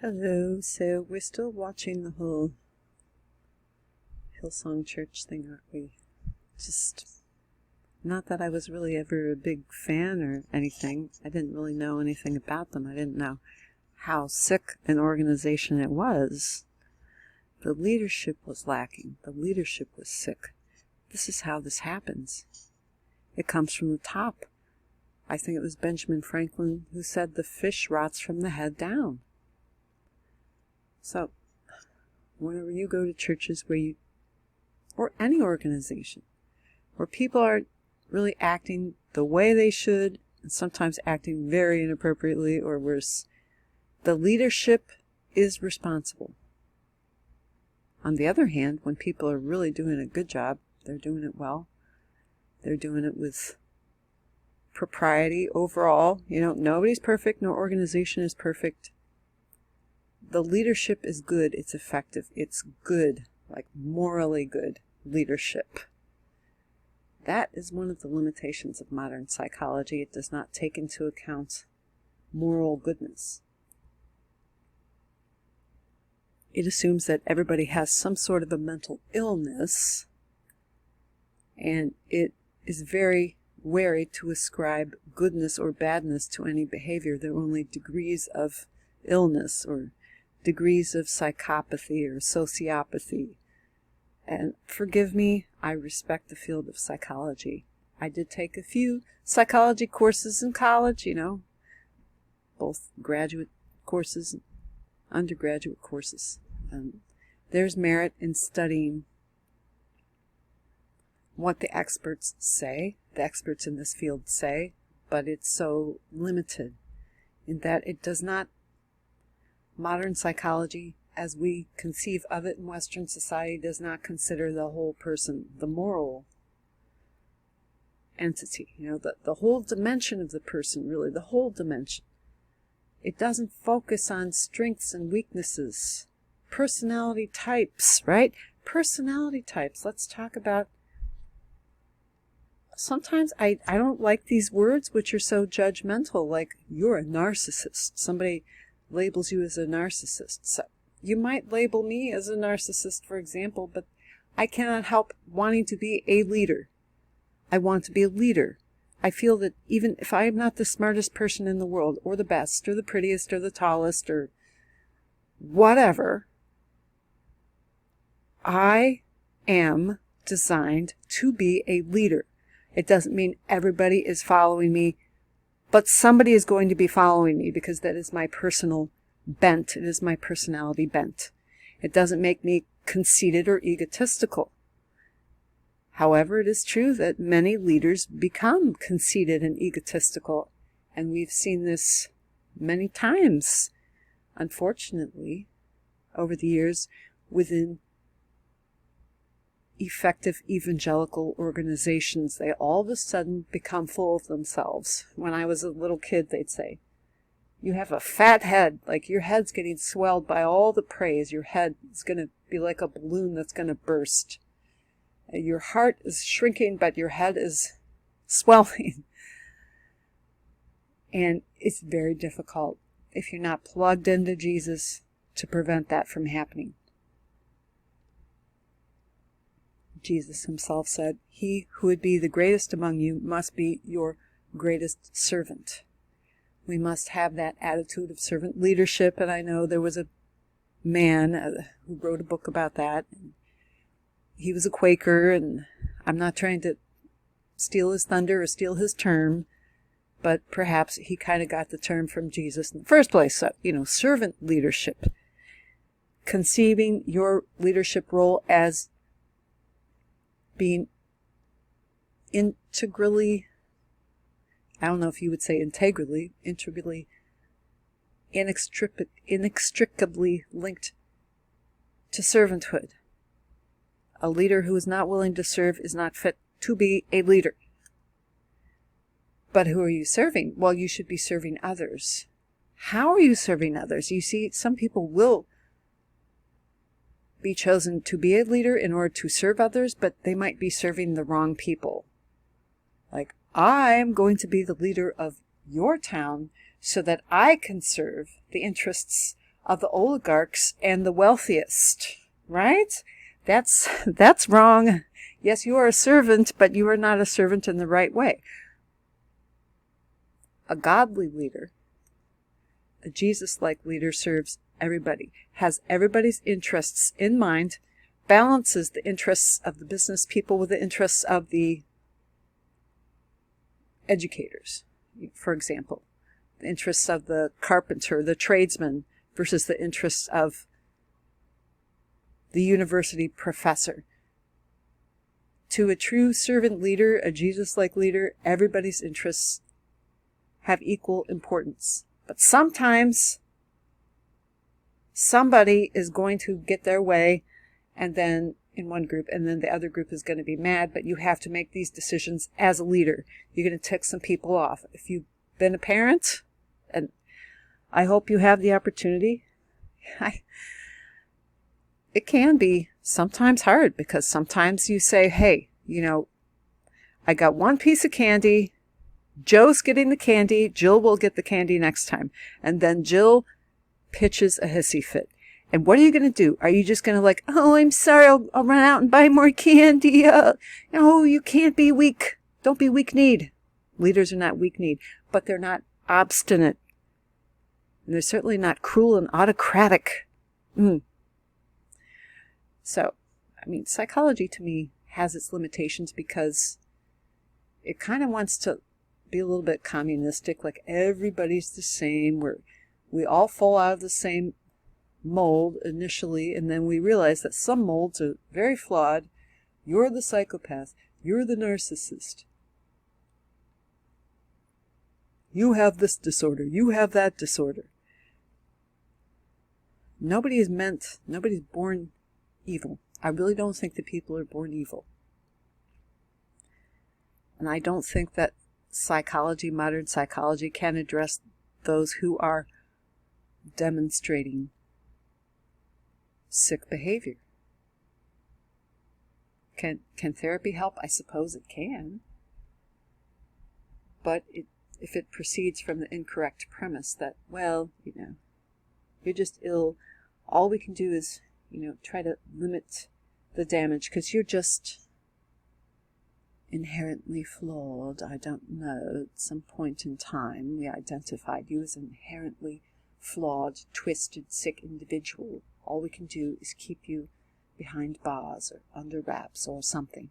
Hello, so we're still watching the whole Hillsong Church thing, aren't we? Just, not that I was really ever a big fan or anything. I didn't really know anything about them. I didn't know how sick an organization it was. The leadership was lacking. The leadership was sick. This is how this happens. It comes from the top. I think it was Benjamin Franklin who said the fish rots from the head down. So, whenever you go to churches or any organization, where people are really acting the way they should, and sometimes acting very inappropriately or worse, the leadership is responsible. On the other hand, when people are really doing a good job, they're doing it well, they're doing it with propriety overall. Nobody's perfect, no organization is perfect. The leadership is good, it's effective, it's good, like morally good leadership. That is one of the limitations of modern psychology. It does not take into account moral goodness. It assumes that everybody has some sort of a mental illness, and it is very wary to ascribe goodness or badness to any behavior. There are only degrees of illness or degrees of psychopathy or sociopathy. And forgive me, I respect the field of psychology. I did take a few psychology courses in college, both graduate courses and undergraduate courses. There's merit in studying what the experts say, the experts in this field say, but it's so limited in that it does not. Modern psychology, as we conceive of it in Western society, does not consider the whole person, the moral entity, the whole dimension of the person, really, the whole dimension. It doesn't focus on strengths and weaknesses, personality types, right? Personality types. Let's talk about. Sometimes I don't like these words which are so judgmental, like you're a narcissist. Somebody labels you as a narcissist. So you might label me as a narcissist, for example, but I cannot help wanting to be a leader. I want to be a leader. I feel that even if I am not the smartest person in the world, or the best, or the prettiest, or the tallest, or whatever, I am designed to be a leader. It doesn't mean everybody is following me, but somebody is going to be following me because that is my personal bent. It is my personality bent. It doesn't make me conceited or egotistical. However, it is true that many leaders become conceited and egotistical, and we've seen this many times, unfortunately, over the years within effective evangelical organizations. They all of a sudden become full of themselves. When I was a little kid, they'd say, you have a fat head, like your head's getting swelled by all the praise. Your head is going to be like a balloon that's going to burst. Your heart is shrinking, but your head is swelling. And it's very difficult, if you're not plugged into Jesus, to prevent that from happening. Jesus himself said, he who would be the greatest among you must be your greatest servant. We must have that attitude of servant leadership, and I know there was a man who wrote a book about that. He was a Quaker, and I'm not trying to steal his thunder or steal his term, but perhaps he kind of got the term from Jesus in the first place. So, servant leadership. Conceiving your leadership role as being integrally, I don't know if you would say integrally, inextricably linked to servanthood. A leader who is not willing to serve is not fit to be a leader. But who are you serving? Well, you should be serving others. How are you serving others? You see, some people will be chosen to be a leader in order to serve others, but they might be serving the wrong people. Like, I'm going to be the leader of your town so that I can serve the interests of the oligarchs and the wealthiest, right? That's wrong. Yes, you are a servant, but you are not a servant in the right way. A godly leader, a Jesus-like leader, serves everybody, has everybody's interests in mind, balances the interests of the business people with the interests of the educators. For example, the interests of the carpenter, the tradesman, versus the interests of the university professor. To a true servant leader, a Jesus-like leader, everybody's interests have equal importance. But sometimes somebody is going to get their way, and then in one group, and then the other group is going to be mad, but you have to make these decisions as a leader. You're going to tick some people off. If you've been a parent, and I hope you have the opportunity, it can be sometimes hard, because sometimes you say, hey, I got one piece of candy, Joe's getting the candy, Jill will get the candy next time. And then Jill pitches a hissy fit. And what are you going to do? Are you just going to oh, I'm sorry, I'll run out and buy more candy. No, you can't be weak. Don't be weak-kneed. Leaders are not weak-kneed, but they're not obstinate. And they're certainly not cruel and autocratic. So, psychology to me has its limitations, because it kind of wants to be a little bit communistic, like everybody's the same, we all fall out of the same mold initially, and then we realize that some molds are very flawed. You're the psychopath. You're the narcissist. You have this disorder. You have that disorder. Nobody's born evil. I really don't think that people are born evil. And I don't think that modern psychology, can address those who are demonstrating sick behavior. Can therapy help? I suppose it can. But if it proceeds from the incorrect premise that, you're just ill, all we can do is, try to limit the damage because you're just inherently flawed. I don't know, at some point in time we identified you as an inherently flawed, twisted, sick individual. All we can do is keep you behind bars or under wraps or something.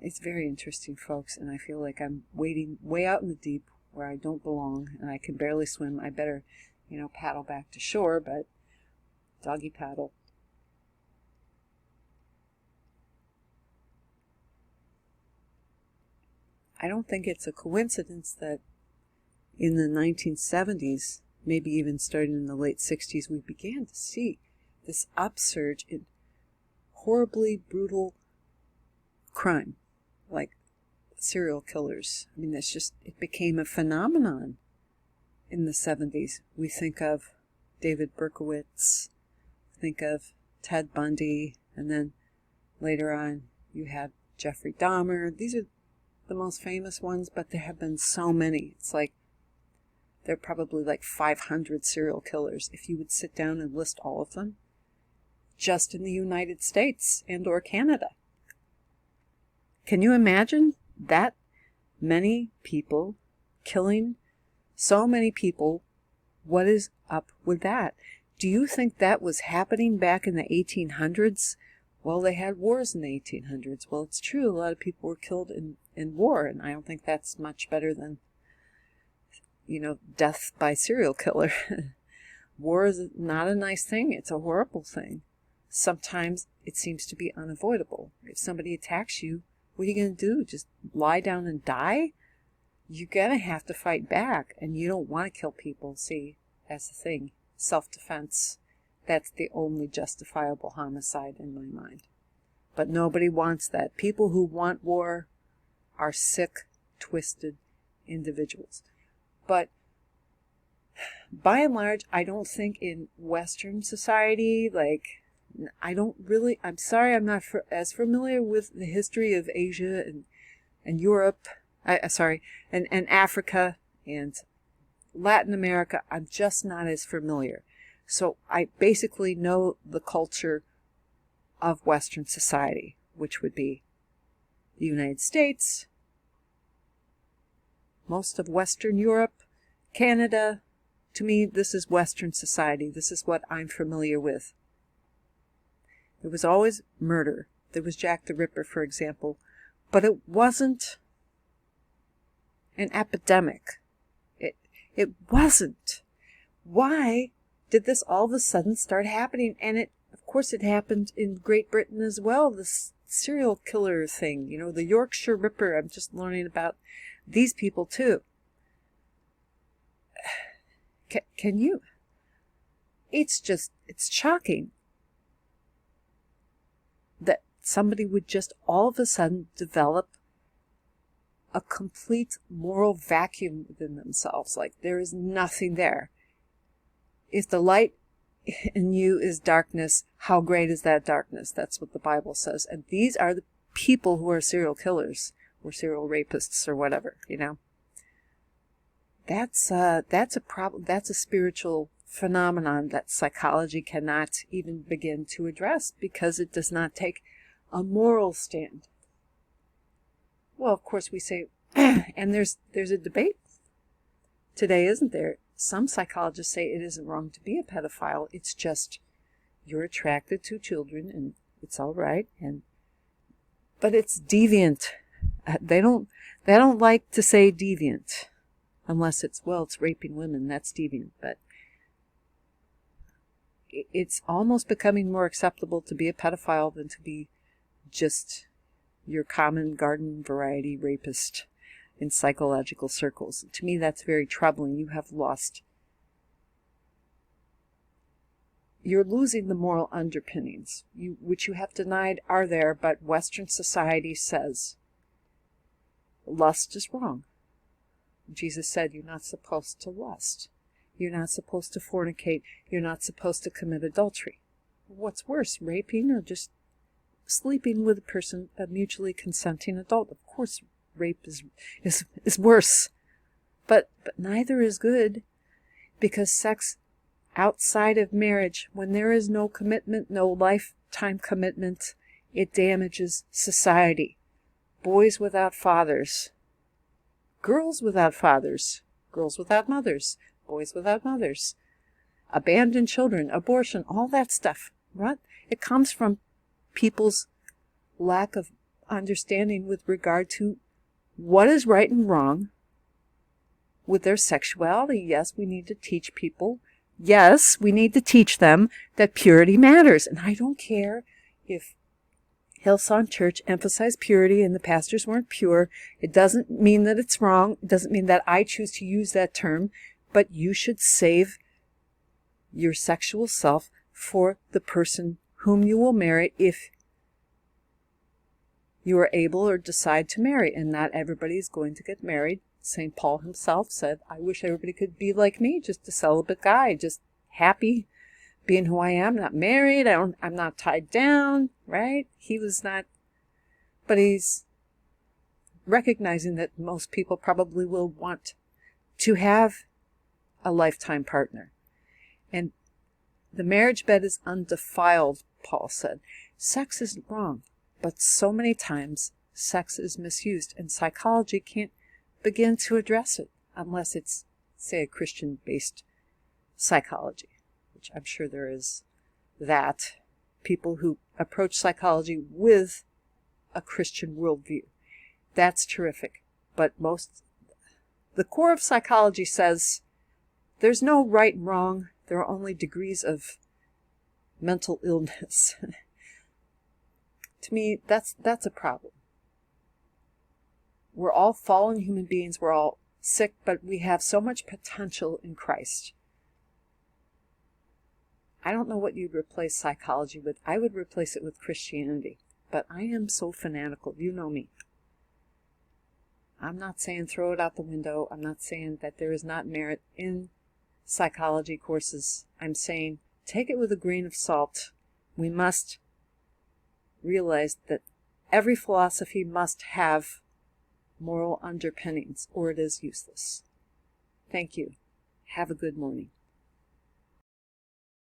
It's very interesting, folks, and I feel like I'm wading way out in the deep where I don't belong, and I can barely swim. I better, paddle back to shore, but doggy paddle. I don't think it's a coincidence that in the 1970s, maybe even starting in the late 60s, we began to see this upsurge in horribly brutal crime, like serial killers. It became a phenomenon in the 70s. We think of David Berkowitz, think of Ted Bundy, and then later on you have Jeffrey Dahmer. These are the most famous ones, but there have been so many. It's like there are probably 500 serial killers if you would sit down and list all of them, just in the United States and or Canada. Can you imagine that many people killing so many people? What is up with that? Do you think that was happening back in the 1800s? Well, they had wars in the 1800s. Well, it's true, a lot of people were killed in war, and I don't think that's much better than, death by serial killer. War is not a nice thing. It's a horrible thing. Sometimes it seems to be unavoidable. If somebody attacks you, what are you going to do? Just lie down and die? You're going to have to fight back, and you don't want to kill people. See, that's the thing. Self-defense. That's the only justifiable homicide in my mind. But nobody wants that. People who want war are sick, twisted individuals. But by and large, I don't think in Western society, I'm sorry, I'm not as familiar with the history of Asia and Europe, and Africa and Latin America. I'm just not as familiar. So I basically know the culture of Western society, which would be the United States, most of Western Europe, Canada. To me, this is Western society. This is what I'm familiar with. There was always murder. There was Jack the Ripper, for example, but it wasn't an epidemic. It wasn't. Why did this all of a sudden start happening? And of course, it happened in Great Britain as well. This serial killer thing, the Yorkshire Ripper. I'm just learning about these people too. Can you? It's shocking that somebody would just all of a sudden develop a complete moral vacuum within themselves. Like there is nothing there. If the light in you is darkness, how great is that darkness? That's what the Bible says. And these are the people who are serial killers or serial rapists or whatever, That's a problem. That's a spiritual phenomenon that psychology cannot even begin to address because it does not take a moral stand. Well, of course we say, and there's a debate today, isn't there? Some psychologists say it isn't wrong to be a pedophile. It's just you're attracted to children and it's all right. But it's deviant. They don't like to say deviant unless it's raping women. That's deviant. But it's almost becoming more acceptable to be a pedophile than to be just your common garden variety rapist in psychological circles. To me, that's very troubling. You're losing the moral underpinnings, which you have denied are there, but Western society says lust is wrong. Jesus said you're not supposed to lust. You're not supposed to fornicate. You're not supposed to commit adultery. What's worse, raping or just sleeping with a mutually consenting adult? Of course, rape is worse. But neither is good, because sex outside of marriage, when there is no commitment, no lifetime commitment, it damages society. Boys without fathers, girls without fathers, girls without mothers, boys without mothers, abandoned children, abortion, all that stuff. Right? It comes from people's lack of understanding with regard to what is right and wrong with their sexuality. Yes, we need to teach people. Yes, we need to teach them that purity matters. And I don't care if Hillsong Church emphasized purity and the pastors weren't pure. It doesn't mean that it's wrong. It doesn't mean that I choose to use that term. But you should save your sexual self for the person whom you will marry if you are able or decide to marry. And not everybody is going to get married. St. Paul himself said, I wish everybody could be like me, just a celibate guy, just happy being who I am, not married, I'm not tied down, right? He was not, but he's recognizing that most people probably will want to have a lifetime partner. And the marriage bed is undefiled, Paul said. Sex is wrong, but so many times sex is misused, and psychology can't begin to address it unless it's, say, a Christian-based psychology, which I'm sure there is that. People who approach psychology with a Christian worldview. That's terrific. But the core of psychology says there's no right and wrong. There are only degrees of mental illness. To me, that's a problem. We're all fallen human beings. We're all sick, but we have so much potential in Christ. I don't know what you'd replace psychology with. I would replace it with Christianity. But I am so fanatical. You know me. I'm not saying throw it out the window. I'm not saying that there is not merit in psychology courses. I'm saying take it with a grain of salt. We must realize that every philosophy must have moral underpinnings, or it is useless. Thank you. Have a good morning.